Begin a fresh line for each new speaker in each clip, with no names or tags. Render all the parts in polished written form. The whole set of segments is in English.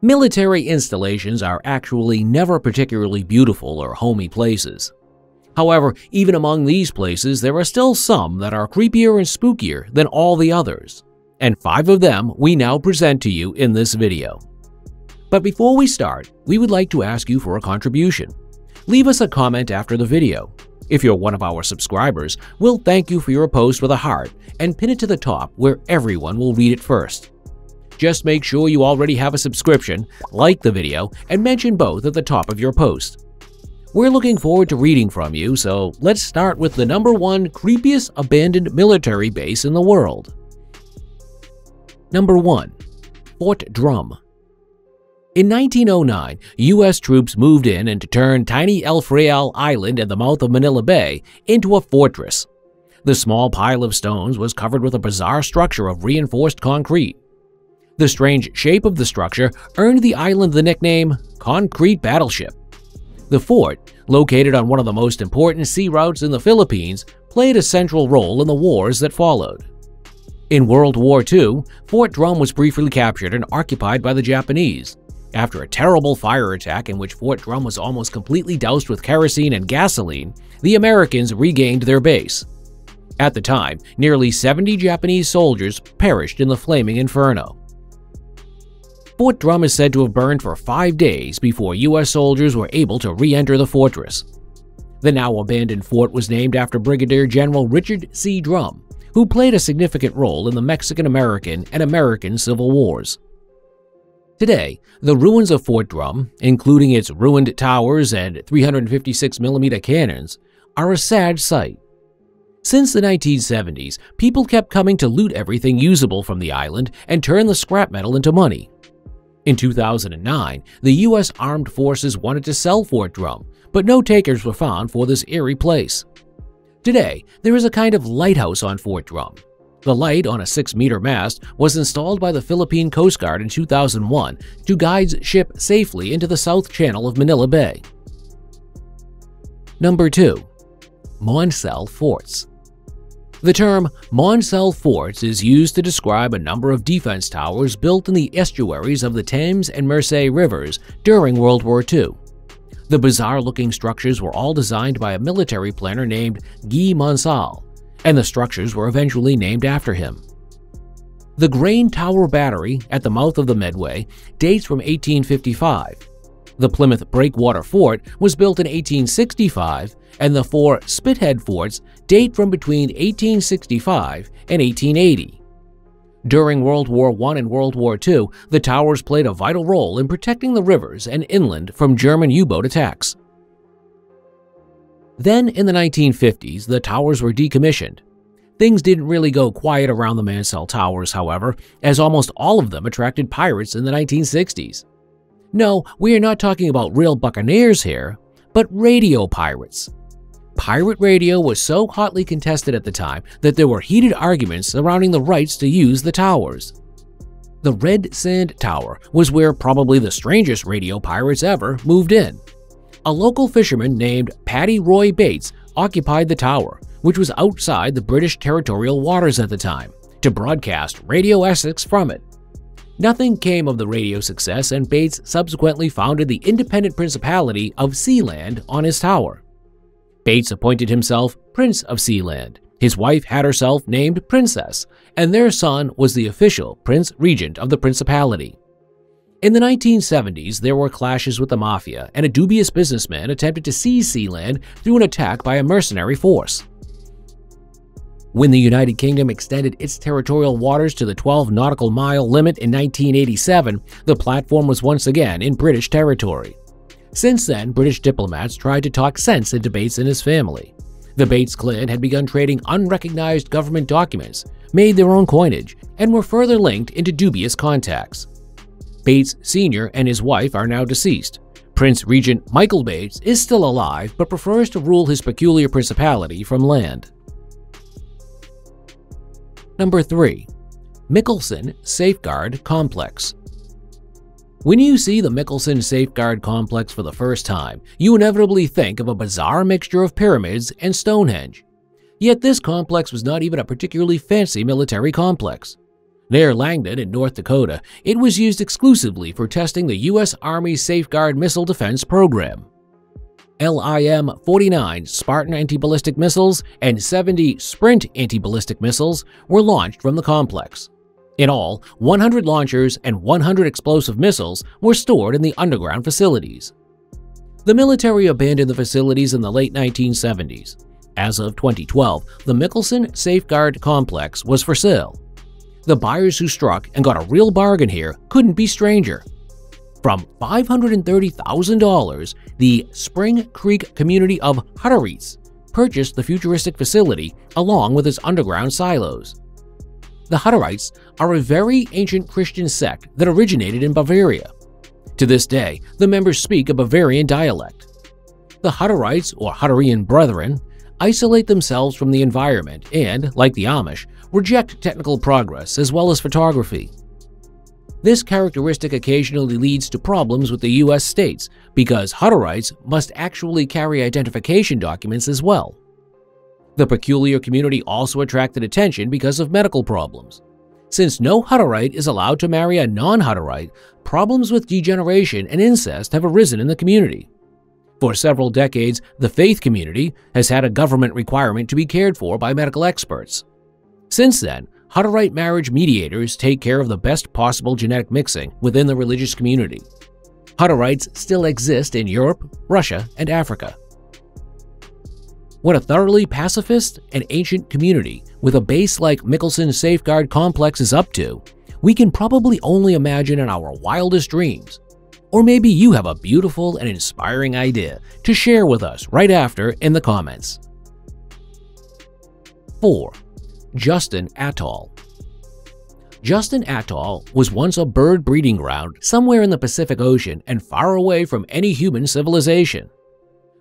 Military installations are actually never particularly beautiful or homey places. However, even among these places, there are still some that are creepier and spookier than all the others, and 5 of them we now present to you in this video. But before we start, we would like to ask you for a contribution. Leave us a comment after the video. If you're one of our subscribers, we'll thank you for your post with a heart and pin it to the top where everyone will read it first. Just make sure you already have a subscription, like the video, and mention both at the top of your post. We're looking forward to reading from you, so let's start with the number 1 creepiest abandoned military base in the world. Number 1. Fort Drum. In 1909, U.S. troops moved in and turned tiny El Fraial Island at the mouth of Manila Bay into a fortress. The small pile of stones was covered with a bizarre structure of reinforced concrete. The strange shape of the structure earned the island the nickname Concrete Battleship. The fort, located on one of the most important sea routes in the Philippines, played a central role in the wars that followed. In World War II, Fort Drum was briefly captured and occupied by the Japanese. After a terrible fire attack in which Fort Drum was almost completely doused with kerosene and gasoline, the Americans regained their base. At the time, nearly 70 Japanese soldiers perished in the flaming inferno. Fort Drum is said to have burned for 5 days before U.S. soldiers were able to re-enter the fortress. The now abandoned fort was named after Brigadier General Richard C. Drum, who played a significant role in the Mexican-American and American Civil Wars. Today, the ruins of Fort Drum, including its ruined towers and 356mm cannons, are a sad sight. Since the 1970s, people kept coming to loot everything usable from the island and turn the scrap metal into money. In 2009, the U.S. Armed Forces wanted to sell Fort Drum, but no takers were found for this eerie place. Today, there is a kind of lighthouse on Fort Drum. The light on a 6-meter mast was installed by the Philippine Coast Guard in 2001 to guide ships safely into the South Channel of Manila Bay. Number 2. MAUNSELL Forts. The term MAUNSELL forts is used to describe a number of defense towers built in the estuaries of the Thames and Mersey rivers during World War II. The bizarre-looking structures were all designed by a military planner named Guy MAUNSELL, and the structures were eventually named after him. The Grain Tower Battery at the mouth of the Medway dates from 1855. The Plymouth Breakwater Fort was built in 1865, and the 4 Spithead forts date from between 1865 and 1880. During World War I and World War II, the towers played a vital role in protecting the rivers and inland from German U-boat attacks. Then, in the 1950s, the towers were decommissioned. Things didn't really go quiet around the MAUNSELL towers, however, as almost all of them attracted pirates in the 1960s. No, we are not talking about real buccaneers here, but radio pirates. Pirate radio was so hotly contested at the time that there were heated arguments surrounding the rights to use the towers. The Red Sand Tower was where probably the strangest radio pirates ever moved in. A local fisherman named Paddy Roy Bates occupied the tower, which was outside the British territorial waters at the time, to broadcast Radio Essex from it. Nothing came of the radio success, and Bates subsequently founded the independent principality of Sealand on his tower. Bates appointed himself Prince of Sealand. His wife had herself named Princess, and their son was the official Prince Regent of the principality. In the 1970s, there were clashes with the mafia, and a dubious businessman attempted to seize Sealand through an attack by a mercenary force. When the United Kingdom extended its territorial waters to the 12 nautical mile limit in 1987, the platform was once again in British territory. Since then, British diplomats tried to talk sense into Bates and his family. The Bates clan had begun trading unrecognized government documents, made their own coinage, and were further linked into dubious contacts. Bates Sr. and his wife are now deceased. Prince Regent Michael Bates is still alive but prefers to rule his peculiar principality from land. Number 3. MICKELSEN Safeguard Complex. When you see the MICKELSEN Safeguard Complex for the first time, you inevitably think of a bizarre mixture of pyramids and Stonehenge. Yet this complex was not even a particularly fancy military complex. Near Langdon in North Dakota, it was used exclusively for testing the U.S. Army's Safeguard Missile Defense Program. LIM-49 Spartan anti-ballistic missiles and 70 Sprint anti-ballistic missiles were launched from the complex. In all, 100 launchers and 100 explosive missiles were stored in the underground facilities. The military abandoned the facilities in the late 1970s. As of 2012, the Mickelsen Safeguard Complex was for sale. The buyers who struck and got a real bargain here couldn't be stranger. From $530,000, the Spring Creek community of Hutterites purchased the futuristic facility along with its underground silos. The Hutterites are a very ancient Christian sect that originated in Bavaria. To this day, the members speak a Bavarian dialect. The Hutterites, or Hutterian Brethren, isolate themselves from the environment and, like the Amish, reject technical progress as well as photography. This characteristic occasionally leads to problems with the U.S. states because Hutterites must actually carry identification documents as well. The peculiar community also attracted attention because of medical problems. Since no Hutterite is allowed to marry a non-Hutterite, problems with degeneration and incest have arisen in the community. For several decades, the faith community has had a government requirement to be cared for by medical experts. Since then, Hutterite marriage mediators take care of the best possible genetic mixing within the religious community. Hutterites still exist in Europe, Russia, and Africa. What a thoroughly pacifist and ancient community with a base like Mickelsen Safeguard Complex is up to, we can probably only imagine in our wildest dreams. Or maybe you have a beautiful and inspiring idea to share with us right after in the comments. 4. JOHNSTON Atoll. JOHNSTON Atoll was once a bird breeding ground somewhere in the Pacific Ocean and far away from any human civilization.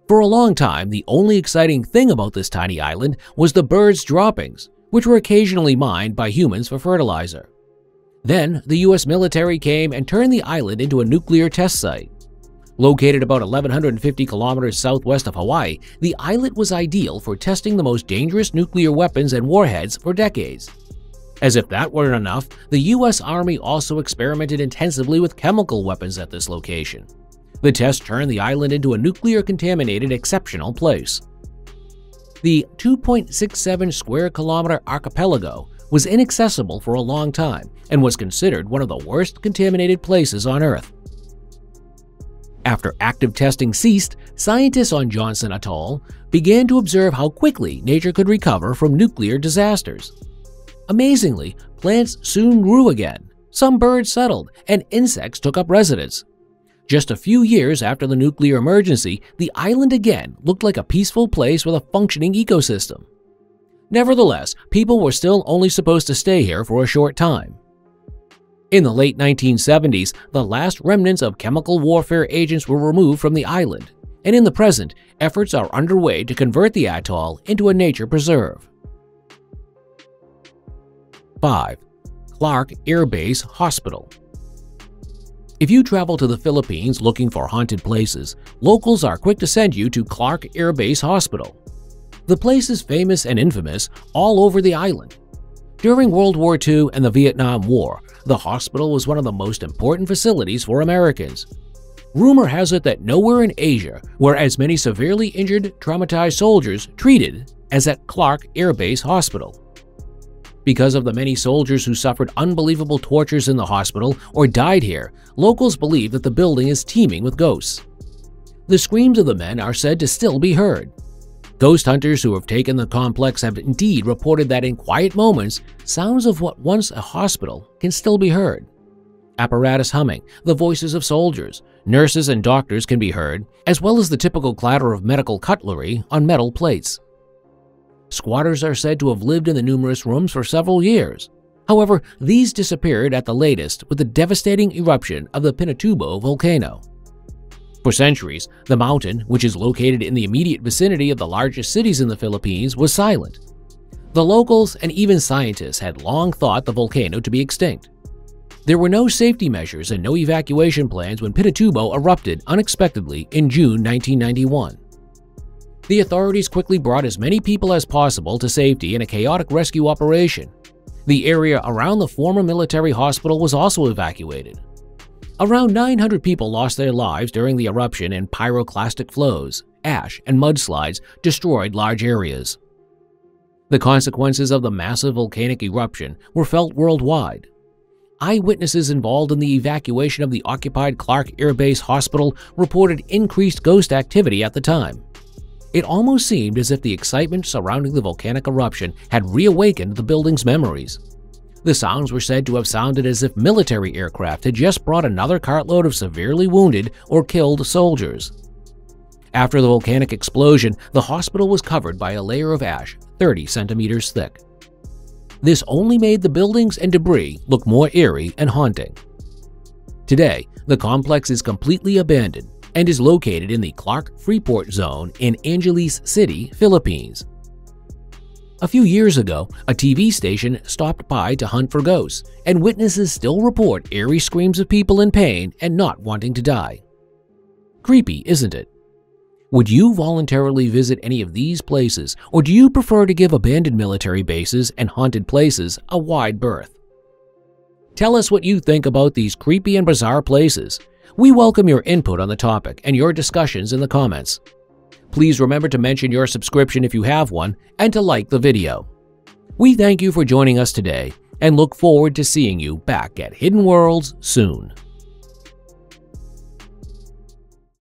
For a long time, the only exciting thing about this tiny island was the birds' droppings, which were occasionally mined by humans for fertilizer. Then, the U.S. military came and turned the island into a nuclear test site. Located about 1,150 kilometers southwest of Hawaii, the islet was ideal for testing the most dangerous nuclear weapons and warheads for decades. As if that weren't enough, the U.S. Army also experimented intensively with chemical weapons at this location. The test turned the island into a nuclear-contaminated exceptional place. The 2.67 square kilometer archipelago was inaccessible for a long time and was considered one of the worst contaminated places on Earth. After active testing ceased, scientists on JOHNSTON Atoll began to observe how quickly nature could recover from nuclear disasters. Amazingly, plants soon grew again, some birds settled, and insects took up residence. Just a few years after the nuclear emergency, the island again looked like a peaceful place with a functioning ecosystem. Nevertheless, people were still only supposed to stay here for a short time. In the late 1970s, the last remnants of chemical warfare agents were removed from the island, and in the present, efforts are underway to convert the atoll into a nature preserve. 5. Clark Air Base Hospital. If you travel to the Philippines looking for haunted places, locals are quick to send you to Clark Air Base Hospital. The place is famous and infamous all over the island. During World War II and the Vietnam War, the hospital was one of the most important facilities for Americans. Rumor has it that nowhere in Asia were as many severely injured, traumatized soldiers treated as at Clark Air Base Hospital. Because of the many soldiers who suffered unbelievable tortures in the hospital or died here, locals believe that the building is teeming with ghosts. The screams of the men are said to still be heard. Ghost hunters who have taken the complex have indeed reported that in quiet moments, sounds of what once a hospital can still be heard. Apparatus humming, the voices of soldiers, nurses and doctors can be heard, as well as the typical clatter of medical cutlery on metal plates. Squatters are said to have lived in the numerous rooms for several years. However, these disappeared at the latest with the devastating eruption of the Pinatubo volcano. For centuries, the mountain, which is located in the immediate vicinity of the largest cities in the Philippines, was silent. The locals and even scientists had long thought the volcano to be extinct. There were no safety measures and no evacuation plans when Pinatubo erupted unexpectedly in June 1991. The authorities quickly brought as many people as possible to safety in a chaotic rescue operation. The area around the former military hospital was also evacuated. Around 900 people lost their lives during the eruption, and pyroclastic flows, ash, and mudslides destroyed large areas. The consequences of the massive volcanic eruption were felt worldwide. Eyewitnesses involved in the evacuation of the occupied Clark Air Base Hospital reported increased ghost activity at the time. It almost seemed as if the excitement surrounding the volcanic eruption had reawakened the building's memories. The sounds were said to have sounded as if military aircraft had just brought another cartload of severely wounded or killed soldiers. After the volcanic explosion, the hospital was covered by a layer of ash 30 centimeters thick. This only made the buildings and debris look more eerie and haunting. Today, the complex is completely abandoned and is located in the Clark Freeport Zone in Angeles City, Philippines. A few years ago, a TV station stopped by to hunt for ghosts, and witnesses still report eerie screams of people in pain and not wanting to die. Creepy, isn't it? Would you voluntarily visit any of these places, or do you prefer to give abandoned military bases and haunted places a wide berth? Tell us what you think about these creepy and bizarre places. We welcome your input on the topic and your discussions in the comments. Please remember to mention your subscription if you have one and to like the video. We thank you for joining us today and look forward to seeing you back at Hidden Worlds soon.